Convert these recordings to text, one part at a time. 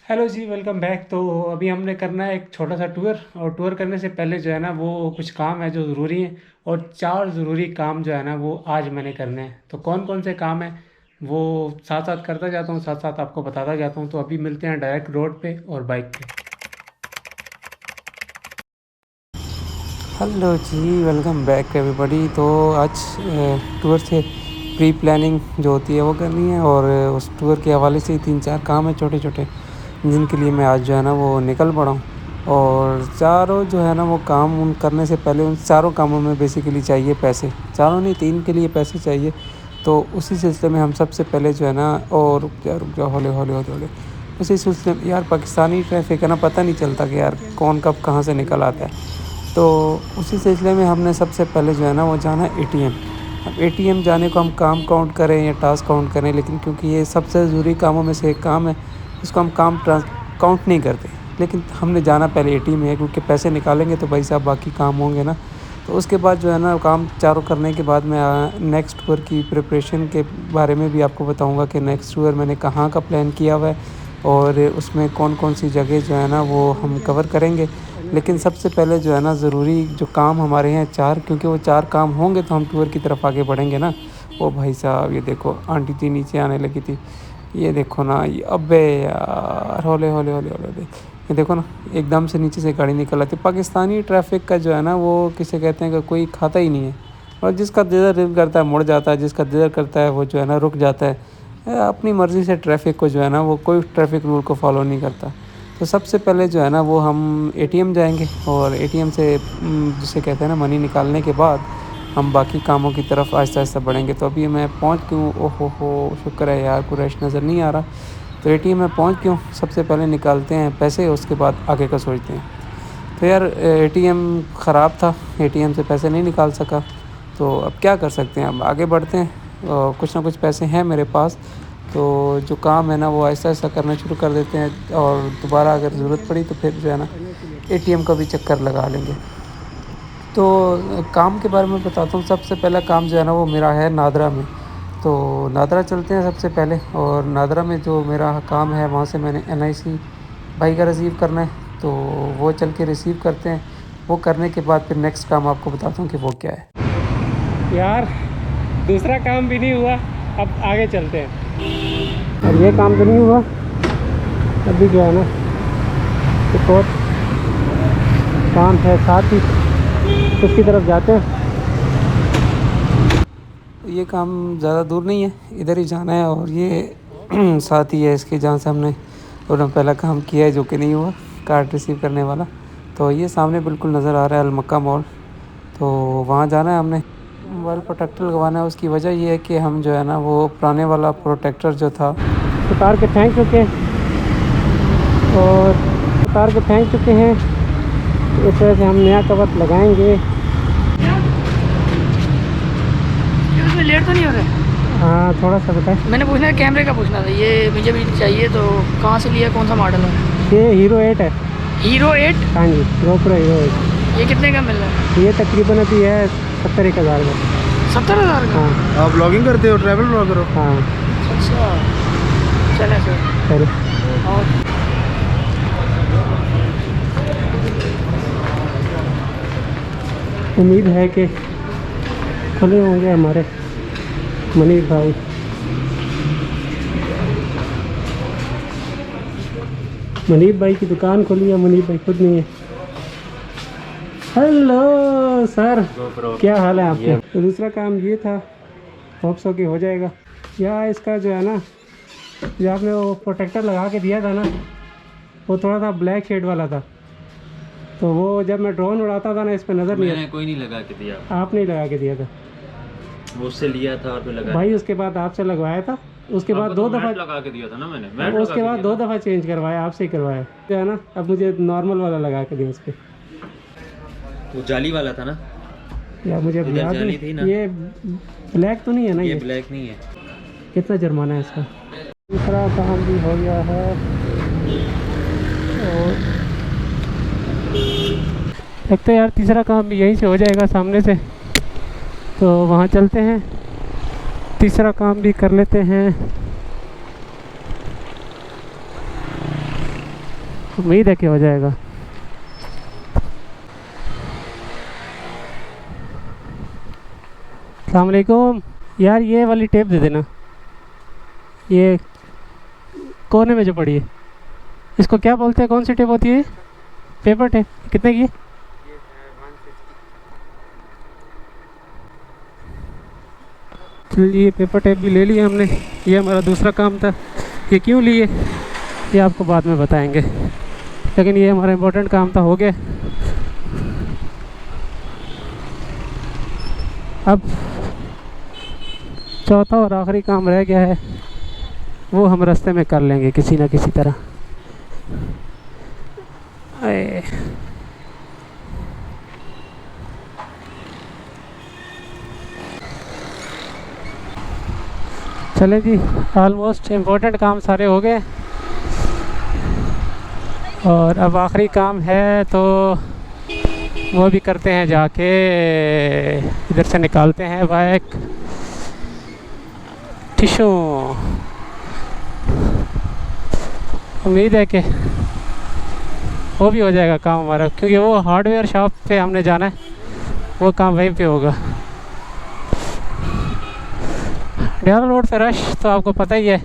Hello जी, welcome back. तो अभी हमने करना है एक छोटा सा टूर, और टूर करने से पहले जो है ना वो कुछ काम है जो ज़रूरी है। और 4 ज़रूरी काम जो है ना वो आज मैंने करने हैं। तो कौन कौन से काम है वो साथ साथ करता जाता हूँ, साथ साथ आपको बताता जाता हूँ। तो अभी मिलते हैं डायरेक्ट रोड पे और बाइक पे। हेलो जी, वेलकम बैक एवरीबॉडी। तो आज टूर से प्री प्लानिंग जो होती है वो करनी है, और उस टूर के हवाले से ही 3-4 काम है छोटे छोटे, जिनके लिए मैं आज जो है ना वो निकल पड़ा हूँ। और चारों जो है ना वो काम उन करने से पहले उन चारों कामों में बेसिकली चाहिए पैसे। चारों नहीं, 3 के लिए पैसे चाहिए। तो उसी सिलसिले में हम सबसे पहले जो है ना, और रुक जाओ हौले हौले हौले हौले। उसी सिलसिले में यार, पाकिस्तानी ट्रैफिक है ना, पता नहीं चलता कि यार कौन कब कहाँ से निकल आता है। तो उसी सिलसिले में हमने सबसे पहले जो है ना वो जाना है एटीएम। अब एटीएम जाने को हम काम काउंट करें या टास्क काउंट करें, लेकिन क्योंकि ये सबसे ज़रूरी कामों में से एक काम है, इसको हम काम काउंट नहीं करते। लेकिन हमने जाना पहले एटीएम है, क्योंकि पैसे निकालेंगे तो भाई साहब बाकी काम होंगे ना। तो उसके बाद जो है ना काम चारों करने के बाद मैं नेक्स्ट टूर की प्रिपरेशन के बारे में भी आपको बताऊंगा कि नेक्स्ट टूर मैंने कहाँ का प्लान किया हुआ है, और उसमें कौन कौन सी जगह जो है ना वो हम कवर करेंगे। लेकिन सबसे पहले जो है ना ज़रूरी जो काम हमारे हैं 4, क्योंकि वो 4 काम होंगे तो हम टूर की तरफ आगे बढ़ेंगे ना। ओ भाई साहब, ये देखो आंटी थी नीचे आने लगी थी। ये देखो ना, ये अबे यार, हौले हौले हौले हौले देख। ये देखो ना, एकदम से नीचे से गाड़ी निकल आती। पाकिस्तानी ट्रैफिक का जो है ना वो किसे कहते हैं कि कोई खाता ही नहीं है। और जिसका दिल करता है मुड़ जाता है, जिसका दिल करता है वो जो है ना रुक जाता है। अपनी मर्ज़ी से ट्रैफिक को जो है ना वो कोई ट्रैफिक रूल को फॉलो नहीं करता। तो सबसे पहले जो है ना वो हम एटीएम जाएंगे, और एटीएम से जिसे कहते हैं ना मनी निकालने के बाद हम बाकी कामों की तरफ आहिस्ता आहिस्ता बढ़ेंगे। तो अभी मैं पहुंच क्यों, ओहो हो, शुक्र है यार कुरैश नज़र नहीं आ रहा। तो एटीएम में पहुंच क्यों, सबसे पहले निकालते हैं पैसे, उसके बाद आगे का सोचते हैं। तो यार एटीएम ख़राब था, एटीएम से पैसे नहीं निकाल सका। तो अब क्या कर सकते हैं, अब आगे बढ़ते हैं। कुछ ना कुछ पैसे हैं मेरे पास, तो जो काम है ना वो ऐसा ऐसा करना शुरू कर देते हैं, और दोबारा अगर ज़रूरत पड़ी तो फिर जो है ना एटीएम का भी चक्कर लगा लेंगे। तो काम के बारे में बताता हूँ। सबसे पहला काम जो है ना वो मेरा है नादरा में। तो नादरा चलते हैं सबसे पहले, और नादरा में जो मेरा काम है वहाँ से मैंने NIC भाई का रिसीव करना है। तो वो चल के रिसीव करते हैं। वो करने के बाद फिर नेक्स्ट काम आपको बताता हूँ कि वो क्या है। यार, दूसरा काम भी नहीं हुआ, अब आगे चलते हैं। और ये काम तो नहीं हुआ, अभी जो है ना एक और काम है साथ ही, उसकी तरफ जाते हैं। ये काम ज़्यादा दूर नहीं है, इधर ही जाना है, और ये साथ ही है इसके जहाँ से हमने अपना पहला काम किया है जो कि नहीं हुआ, कार्ड रिसीव करने वाला। तो ये सामने बिल्कुल नज़र आ रहा है अलमक्का मॉल। तो वहाँ जाना है हमने। मोबाइल प्रोटेक्टर लगवाना है। उसकी वजह ये है कि हम जो है ना वो पुराने वाला प्रोटेक्टर जो था उतार के फेंक चुके हैं, इस वजह से हम नया कवर लगाएंगे। इसमें लेट तो नहीं हो रहा? हाँ, थोड़ा सा बताएं। मैंने पूछना है, कैमरे का पूछना था। ये मुझे भी चाहिए, तो कहाँ से लिया, कौन सा मॉडल है? ये हीरो 8 है। हीरो 8? हाँ जी, GoPro हीरो 8। ये कितने का मिल रहा है? ये तकरीबन अभी है 70-1 हज़ार का। 70,000 का? हाँ। आप ब्लॉगिंग करते हो, ट्रैवल ब्लॉगर हो? हाँ। अच्छा, चले सर। चलो। और उम्मीद है कि खुले होंगे हमारे मनीष भाई। मनीष भाई की दुकान खुली है, मनीष भाई खुद नहीं है। हेलो सर, क्या हाल है आपके? तो दूसरा काम ये था, होप्स हो कि हो जाएगा। या इसका जो है ना, जो आपने वो प्रोटेक्टर लगा के दिया था ना, वो थोड़ा सा ब्लैक शेड वाला था। तो वो जब मैं ड्रोन उड़ाता था ना, इस पर नज़र नहीं मैंने कोई नहीं लगा के दिया। आपने ही लगा के दिया था। वो उससे लिया था और फिर लगा भाई उसके बाद आपसे लगवाया था, उसके बाद 2 दफ़ा लगा के दिया था ना मैंने। उसके बाद 2 दफ़ा चेंज करवाया, आपसे ही करवाया जो है ना। अब मुझे नॉर्मल वाला लगा के दिया उस पर। वो जाली वाला था ना, या मुझे इधर याद जाली थी ना। ये ब्लैक तो नहीं है ना? ये ब्लैक नहीं है। कितना जुर्माना है इसका? दूसरा काम भी हो गया है, और लगता है यार तीसरा काम भी यहीं से हो जाएगा, सामने से। तो वहाँ चलते हैं, तीसरा काम भी कर लेते हैं। उम्मीद है कि हो जाएगा। अस्सलाम वालेकुम यार, ये वाली टेप दे देना, ये कोने में जो पड़ी है। इसको क्या बोलते हैं, कौन सी टेप होती है? Paper tape. कितने की? चलिए पेपर टेप भी ले लिया हमने। ये हमारा दूसरा काम था। ये क्यों लिए ये आपको बाद में बताएंगे, लेकिन ये हमारा इम्पोर्टेंट काम था, हो गया। अब चौथा और आखिरी काम रह गया है, वो हम रास्ते में कर लेंगे किसी ना किसी तरह। चले जी, ऑलमोस्ट इम्पोर्टेंट काम सारे हो गए और अब आखिरी काम है, तो वो भी करते हैं। जाके इधर से निकालते हैं बाइक। टिशू, उम्मीद है कि वो भी हो जाएगा काम हमारा, क्योंकि वो हार्डवेयर शॉप पे हमने जाना है, वो काम वहीं पे होगा। डियारा रोड पे रश तो आपको पता ही है,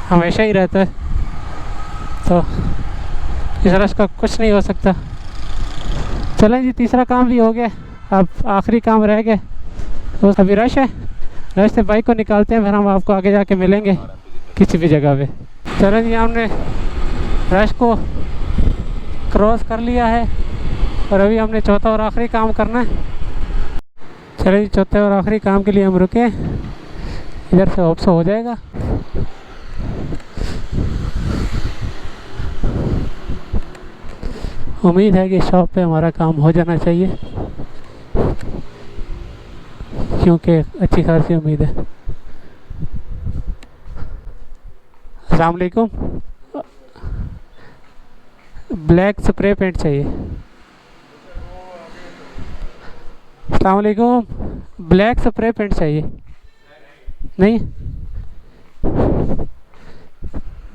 हमेशा ही रहता है, तो इस रश का कुछ नहीं हो सकता। चलें जी, तीसरा काम भी हो गया, अब आखिरी काम रह गया। तो अभी रश है, रश से बाइक को निकालते हैं, फिर हम आपको आगे जाके मिलेंगे किसी भी जगह पे। चलें जी, हमने रश को क्रॉस कर लिया है और अभी हमने चौथा और आखिरी काम करना है। चलिए, चौथे और आखिरी काम के लिए हम रुके, इधर से ऑप्स हो जाएगा। उम्मीद है कि शॉप पे हमारा काम हो जाना चाहिए, क्योंकि अच्छी खासी उम्मीद है। अस्सलाम वालेकुम, ब्लैक स्प्रे पेंट चाहिए। अस्सलाम वालेकुम, ब्लैक स्प्रे पेंट चाहिए। नहीं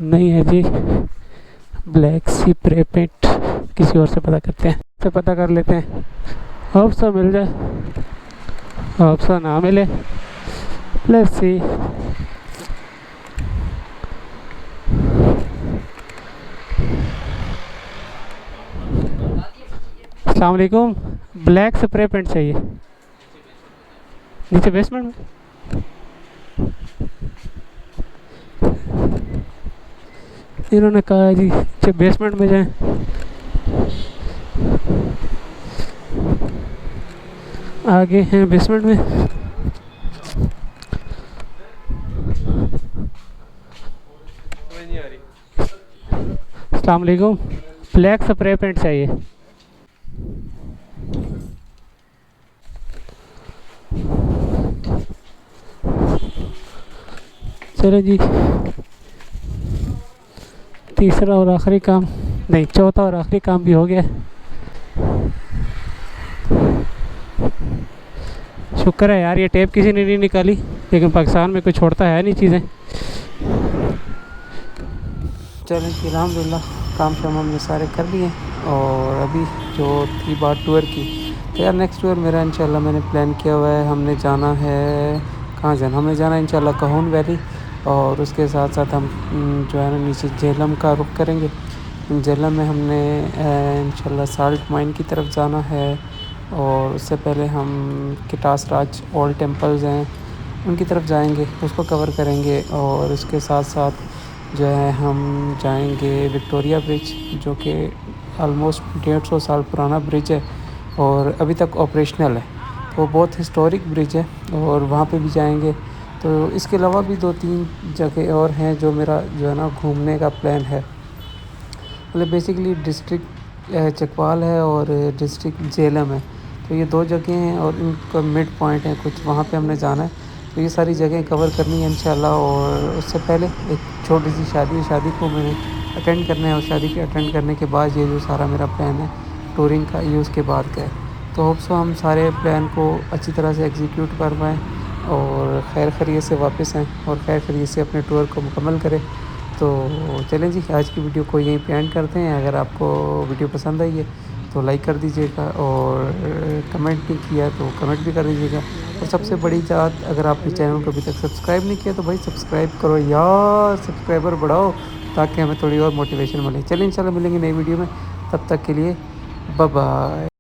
नहीं है जी, ब्लैक स्प्रे पेंट किसी और से पता करते हैं, तो पता कर लेते हैं। होप सो मिल जाए, होप सो ना मिले, लेट्स सी। अस्सलाम वालेकुम, ब्लैक स्प्रे पेंट चाहिए। नीचे बेसमेंट में इन्होंने कहा है जी, नीचे बेसमेंट में जाएं। आगे हैं बेसमेंट में। अस्सलाम वालेकुम, ब्लैक स्प्रे पेंट चाहिए। चलो जी, तीसरा और आखिरी काम, नहीं चौथा और आखिरी काम भी हो गया। शुक्र है यार, ये टेप किसी ने नहीं निकाली, लेकिन पाकिस्तान में कोई छोड़ता है नहीं चीज़ें। चलें कि अल्हम्दुलिल्लाह काम शाम हमने सारे कर लिए, और अभी जो थी बात टूर की, तो यार नेक्स्ट टूर मेरा इंशाल्लाह मैंने प्लान किया हुआ है। हमने जाना है, कहाँ जाना, हमने जाना है इंशाल्लाह काहुन वैली, और उसके साथ साथ हम जो है ना नीचे झेलम का रुख करेंगे। झेलम में हमने इंशाल्लाह साल्ट माइन की तरफ जाना है, और उससे पहले हम किटास राज ओल्ड टेम्पल्स हैं उनकी तरफ जाएंगे, उसको कवर करेंगे। और उसके साथ साथ जो है हम जाएंगे विक्टोरिया ब्रिज, जो कि ऑलमोस्ट 150 साल पुराना ब्रिज है और अभी तक ऑपरेशनल है, तो बहुत हिस्टोरिक ब्रिज है, और वहाँ पे भी जाएंगे। तो इसके अलावा भी 2-3 जगह और हैं जो मेरा जो है ना घूमने का प्लान है। मतलब बेसिकली डिस्ट्रिक्ट चकवाल है और डिस्ट्रिक्ट झेलम है, तो ये 2 जगह हैं और इनका मिड पॉइंट है कुछ, वहाँ पे हमने जाना है। तो ये सारी जगह कवर करनी है इंशाल्लाह। और उससे पहले एक छोटी सी शादी को मैंने अटेंड करना है, और शादी के अटेंड करने के बाद ये जो सारा मेरा प्लान है टूरिंग का, ये उसके बाद का है। तो होप सो हम सारे प्लान को अच्छी तरह से एग्जीक्यूट कर पाएँ और खैर खैरियत से वापस आएँ और खैर खैरियत से अपने टूर को मुकम्मल करें। तो चलें जी, आज की वीडियो को यहीं पे एंड करते हैं। अगर आपको वीडियो पसंद आई है तो लाइक कर दीजिएगा, और कमेंट नहीं किया तो कमेंट भी कर दीजिएगा। और सबसे बड़ी बात, अगर आपने चैनल को अभी तक सब्सक्राइब नहीं किया तो भाई सब्सक्राइब करो यार, सब्सक्राइबर बढ़ाओ ताकि हमें थोड़ी और मोटिवेशन मिले। चलिए इंशाल्लाह मिलेंगे नई वीडियो में, तब तक के लिए बाय बाय।